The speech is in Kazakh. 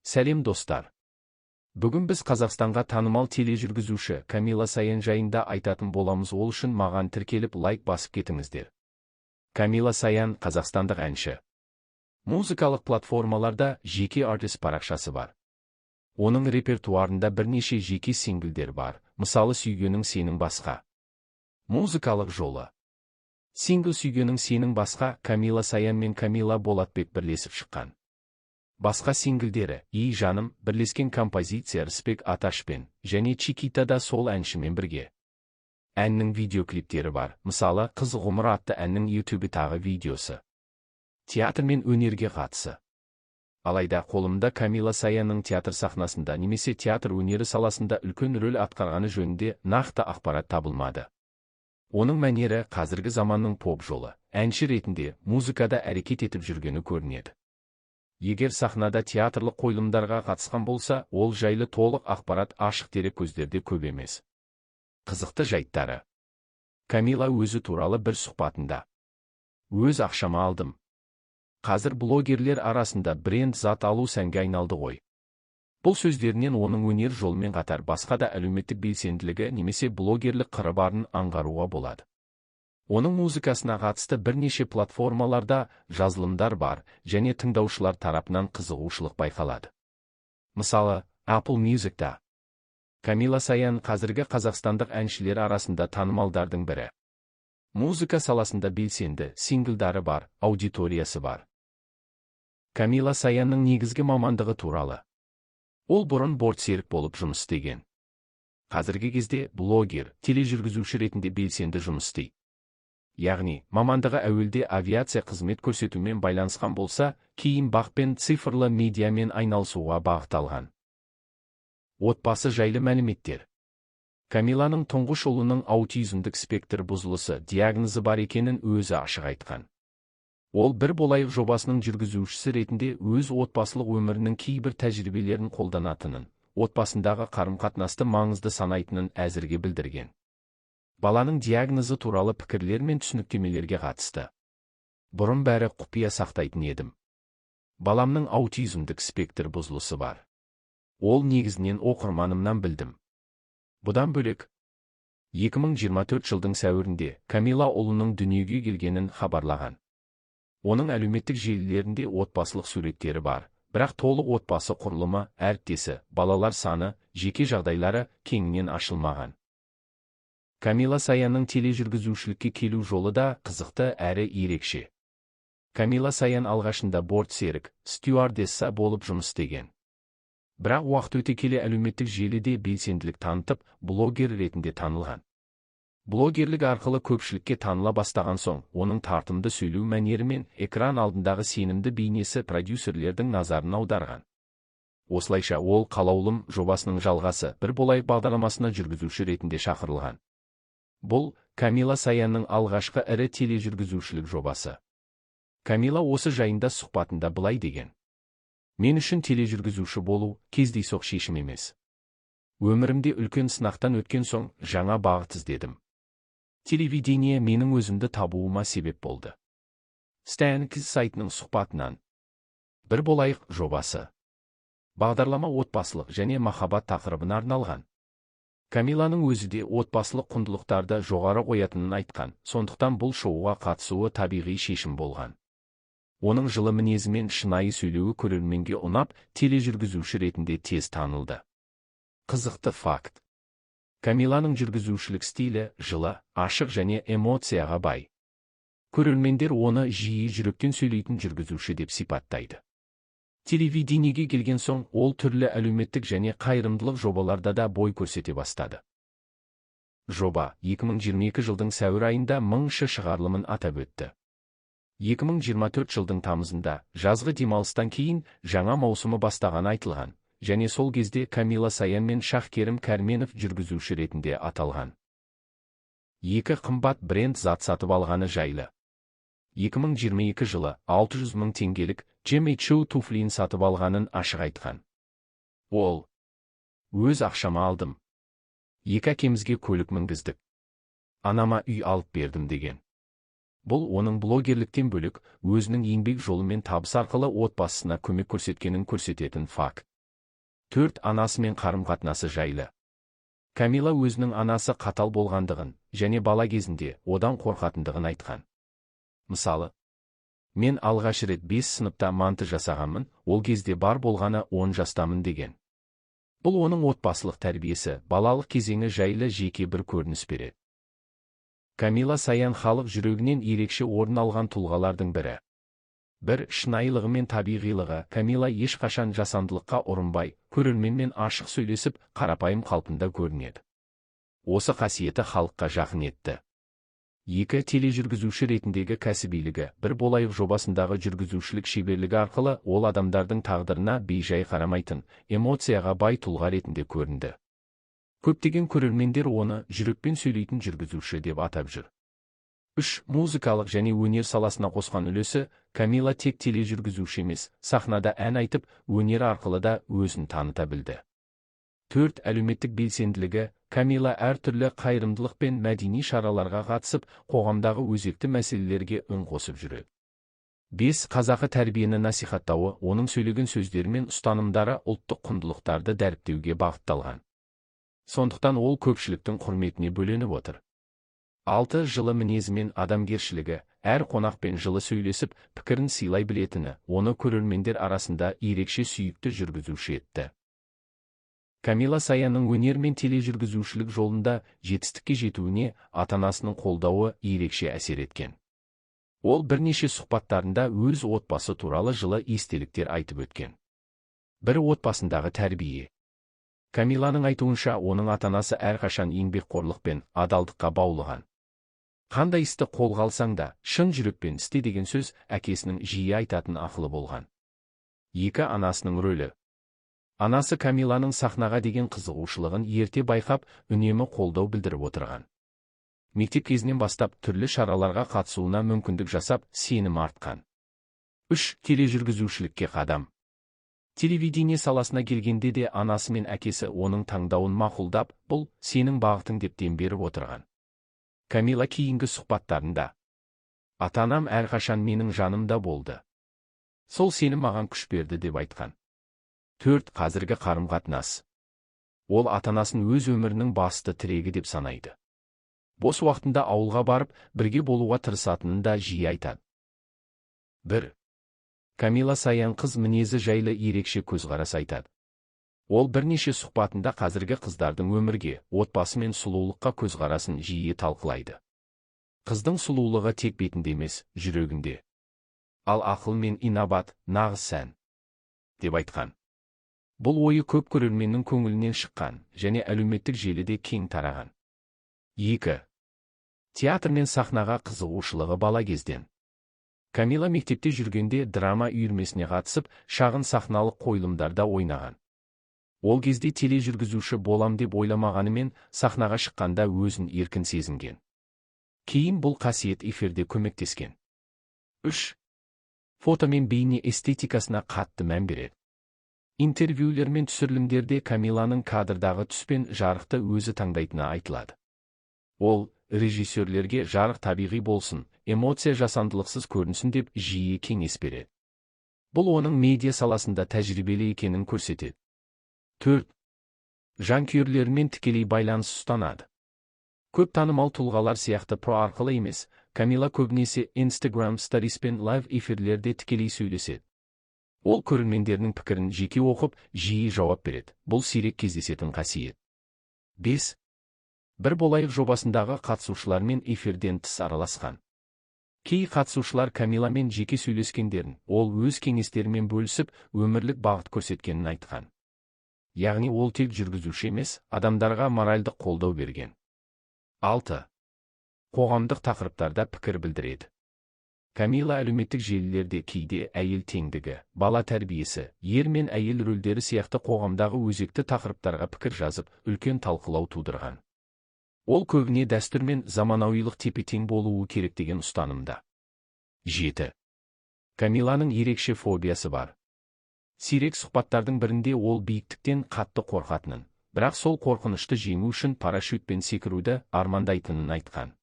Сәлем достар. Бүгін біз Қазақстанға танымал тележүргізуші Камила Саян жайында айтатын боламыз. Ол үшін маған тіркеліп лайк басып кетіңіздер. Камила Саян қазақстандық әнші. Музыкалық платформаларда жеке артист парақшасы бар. Оның репертуарында бірнеше жеке синглдер бар, мысалы Сүйгенің сенің басқа. Музыкалық жолы. Сингл Сүйгенің сенің басқа Камила Саян мен Камила Болатбек бірлесіп шыққан. Басқа синглдері «Ей жаным» бірлескен композиция Рысбек Аташпен және Чикита да сол әншімен бірге. Әннің видеоклиптері бар, мысалы «Қыз ғұмыр» атты әннің YouTube тағы видеосы. Театр мен өнерге қатысы. Алайда қолымда Камила Саянның театр сахнасында немесе театр өнері саласында үлкен рөл атқарғаны жөнінде нақты ақпарат табылмады. Оның мәнері қазіргі заманның поп жолы, әнші ретінде музыкада әрекет етіп жүргені көрінеді. Егер сахнада театрлық қойылымдарға қатысқан болса, ол жайлы толық ақпарат ашық дерек көздерде көп емес. Қызықты жайттары. Камила өзі туралы бір сұхбатында: өз ақшама алдым. Қазір блогерлер арасында бренд зат алу сәнге айналды ғой. Бұл сөздерінен оның өнер жолымен қатар басқа да әлеуметтік белсенділігі немесе блогерлік қыры барын аңғаруға болады. Оның музыкасына қатысты бірнеше платформаларда жазылымдар бар және тыңдаушылар тарапынан қызығушылық байқалады. Мысалы, Apple Music'та. Камила Саян қазіргі қазақстандық әншілер арасында танымалдардың бірі. Музыка саласында белсенді, синглдары бар, аудиториясы бар. Камила Саянның негізгі мамандығы туралы. Ол бұрын бортсерік болып жұмыс істеген. Қазіргі кезде блогер, тележүргізуші ретінде белсенді жұмыс істейді. Яғни, мамандығы әуелде авиация қызмет көрсетумен байланысқан болса, кейін бақ пен цифрлы медиамен айналысуға бағытталған. Отбасы жайлы мәліметтер. Камиланың тұңғыш ұлының аутизмдік спектр бұзылысы диагнозы бар екенін өзі ашық айтқан. Ол бір болайық жобасының жүргізушісі ретінде өз отбасылық өмірінің кейбір тәжірибелерін қолданатынын, отбасындағы қарым-қатынасты маңызды санайтынын әзірге білдірген. Баланың диагнозы туралы пікірлер мен түсініктемелерге қатысты. Бұрын бәрі құпия сақтайтын едім. Баламның аутизмдік спектр бұзылысы бар. Ол негізінен оқырманымнан білдім. Бұдан бөлек, 2024 жылдың сәуірінде Камила ұлының дүниеге келгенін хабарлаған. Оның әлеуметтік желілерінде отбасылық суреттері бар, бірақ толық отбасы құрылымы, әріптесі, балалар саны, жеке жағдайлары кеңінен ашылмаған. Камила Саянның тележүргізушілікке келу жолы да қызықты әрі ерекше. Камила Саян алғашында бортсерік, стюардесса болып жұмыс істеген. Бірақ уақыт өте келе әлеуметтік желіде белсенділік танытып, блогер ретінде танылған. Блогерлік арқылы көпшілікке таныла бастаған соң, оның тартымды сөйлеу мәнері мен экран алдындағы сенімді бейнесі продюсерлердің назарын аударған. Осылайша ол «Қалаулым» жобасының жалғасы «Бір болайық» бағдарламасына жүргізуші ретінде шақырылған. Бұл Камила Саянның алғашқы ірі тележүргізушілік жобасы. Камила осы жайында сұхбатында былай деген: мен үшін тележүргізуші болу кездейсоқ шешім емес. Өмірімде үлкен сынақтан өткен соң жаңа бағыт іздедім. Телевидение менің өзімді табуыма себеп болды. Стэнкіз сайтының сұхбатынан. Бір болайық жобасы. Бағдарлама отбасылық және махаббат тақырыбына арналған. Камиланың өзі де отбасылық құндылықтарды жоғары қоятынын айтқан, сондықтан бұл шоуға қатысуы табиғи шешім болған. Оның жылы мінезі мен шынайы сөйлеуі көрерменге ұнап, тележүргізуші ретінде тез танылды. Қызықты факт. Камиланың жүргізушілік стилі жылы, ашық және эмоцияға бай. Көрермендер оны жиі жүректен сөйлейтін жүргізуші деп сипаттайды. Телевидениеге келген соң, ол түрлі әлеуметтік және қайырымдылық жобаларда да бой көрсете бастады. Жоба 2022 жылдың сәуір айында 1000-шы шығарылымын атап өтті. 2024 жылдың тамызында, жазғы демалыстан кейін, жаңа маусымы бастағаны айтылған, және сол кезде Камила Саян мен Шахкерім Кәрменов жүргізуші ретінде аталған. Екі қымбат бренд зат сатып алғаны жайлы. 2022 жылы 600 мың теңгелік Jimmy Choo туфлиін сатып алғанын ашық айтқан. Ол: өз ақшама алдым. Екі әкемізге көлік мінгіздік. Анама үй алып бердім деген. Бұл оның блогерліктен бөлік, өзінің еңбек жолымен табыс арқылы отбасына көмек көрсеткенін көрсететін факт. 4. Анасымен қарым-қатынасы жайлы. Камила өзінің анасы қатал болғандығын, және бала кезінде одан қорқатындығын айтқан. Мысалы, мен алғаш рет 5 сыныпта манты жасағанмын, ол кезде бар болғаны 10 жастамын деген. Бұл оның отбасылық тәрбиесі, балалық кезеңі жайлы жеке бір көрініс береді. Камила Саян халық жүрегінен ерекше орын алған тұлғалардың бірі. Бір шынайылығы мен табиғилығы. Камила ешқашан жасандылыққа ұрынбай, көрерменмен ашық сөйлесіп, қарапайым қалпында көрінеді. Осы қасиеті халыққа жақын етті. 2. Тележүргізуші ретіндегі кәсібилігі. Бір болайық жобасындағы жүргізушілік шеберлігі арқылы ол адамдардың тағдырына бейжай қарамайтын, эмоцияға бай тұлға ретінде көрінді. Көптеген көрермендер оны жүрекпен сөйлейтін жүргізуші деп атап жүр. 3. Музыкалық және өнер саласына қосқан үлесі. Камила тек тележүргізуші емес, сахнада ән айтып, өнер арқылы да өзін таныта білді. 4. Әлеуметтік белсенділігі. Камила әртүрлі қайырымдылық пен мәдени шараларға қатысып, қоғамдағы өзекті мәселелерге үн қосып жүреді. 5. Қазақы тәрбиені насихаттауы. Оның сөйлеген сөздері мен ұстанымдары ұлттық құндылықтарды дәріптеуге бағытталған. Сондықтан ол көпшіліктің құрметіне бөленіп отыр. 6. Жылы мінезі мен адамгершілігі. Әр қонақпен жылы сөйлесіп, пікірін сыйлай білетіні, оны көрермендер арасында ерекше сүйікті жүргізуші етті. Камила Саянның өнер мен тележүргізушілік жолында жетістікке жетуіне ата-анасының қолдауы ерекше әсер еткен. Ол бірнеше сұхбаттарында өз отбасы туралы жылы естеліктер айтып өткен. Бір отбасындағы тәрбие. Камиланың айтуынша, оның ата-анасы әрқашан еңбекқорлық пен адалдыққа баулыған. Қандай істі қолға алсаң да, шын жүрекпен істе деген сөз әкесінің жиі айтатын ақылы болған. 2. Анасының рөлі. Анасы Камиланың сахнаға деген қызығушылығын ерте байқап, үнемі қолдау білдіріп отырған. Мектеп кезінен бастап түрлі шараларға қатысуына мүмкіндік жасап, сенім артқан. 3. Тележүргізушілікке қадам. Телевидение саласына келгенде де анасы мен әкесі оның таңдауын мақұлдап, бұл сенің бағытың деп дем беріп отырған. Камила кейінгі сұхбаттарында: ата-анам әрқашан менің жанымда болды. Сол сенім маған күш берді деп айтқан. 4. Қазіргі қарым-қатынас. Ол ата-анасын өз өмірінің басты тірегі деп санайды. Бос уақытында ауылға барып, бірге болуға тырысатынын да жиі айтады. 1. Камила Саян қыз мінезі жайлы ерекше көзқарас айтады. Ол бірнеше сұхбатында қазіргі қыздардың өмірге, отбасы мен сұлулыққа көзқарасын жиі талқылайды. Қыздың сұлулығы тек бетінде емес, жүрегінде. Ал ақыл мен инабат нағыз сән, деп айтқан. Бұл ойы көп көрерменнің көңілінен шыққан және әлеуметтік желіде кең тараған. 2. Театр мен сахнаға қызығушылығы бала кезден. Камила мектепте жүргенде драма үйірмесіне қатысып, шағын сахналық қойылымдарда ойнаған. Ол кезде тележүргізуші болам деп ойламағанымен, сахнаға шыққанда өзін еркін сезінген. Кейін бұл қасиет эфирде көмектескен. 3. Фото мен бейне эстетикасына қатты мән береді. Интервьюлер мен түсірілімдерде Камиланың кадрдағы түс пен жарықты өзі таңдайтыны айтылады. Ол режиссерлерге жарық табиғи болсын, эмоция жасандылықсыз көрінсін деп жиі кеңес береді. Бұл оның медиа саласында тәжірибелі екенін көрсетеді. 4. Жанкүйерлермен тікелей байланыс ұстанады. Көп танымал тұлғалар сияқты про арқылы емес, Камила көбінесе Instagram Stories пен лайв эфирлерде тікелей сөйлеседі. Ол көрермендерінің пікірін жеке оқып, жиі жауап береді. Бұл сирек кездесетін қасиет. 5. Бір болайық жобасындағы қатысушылармен эфирден тыс араласқан. Кей қатысушылар Камиламен жеке сөйлескендерін, ол өз кеңестерімен бөлісіп, өмірлік бағыт көрсеткенін айтқан. Яғни ол тек жүргізуші емес, адамдарға моральдық қолдау берген. 6. Қоғамдық тақырыптарда пікір білдіреді. Камила әлеуметтік желілерде кейде әйел теңдігі, бала тәрбиесі, ер мен әйел рөлдері сияқты қоғамдағы өзекті тақырыптарға пікір жазып, үлкен талқылау тудырған. Ол көбіне дәстүр мен заманауилық тепе-тең болуы керек деген ұстанымда. 7. Камиланың ерекше фобиясы бар. Сирек сұхбаттардың бірінде ол биіктіктен қатты қорқатынын, бірақ сол қорқынышты жеңу үшін парашютпен секіруді армандайтынын айтқан.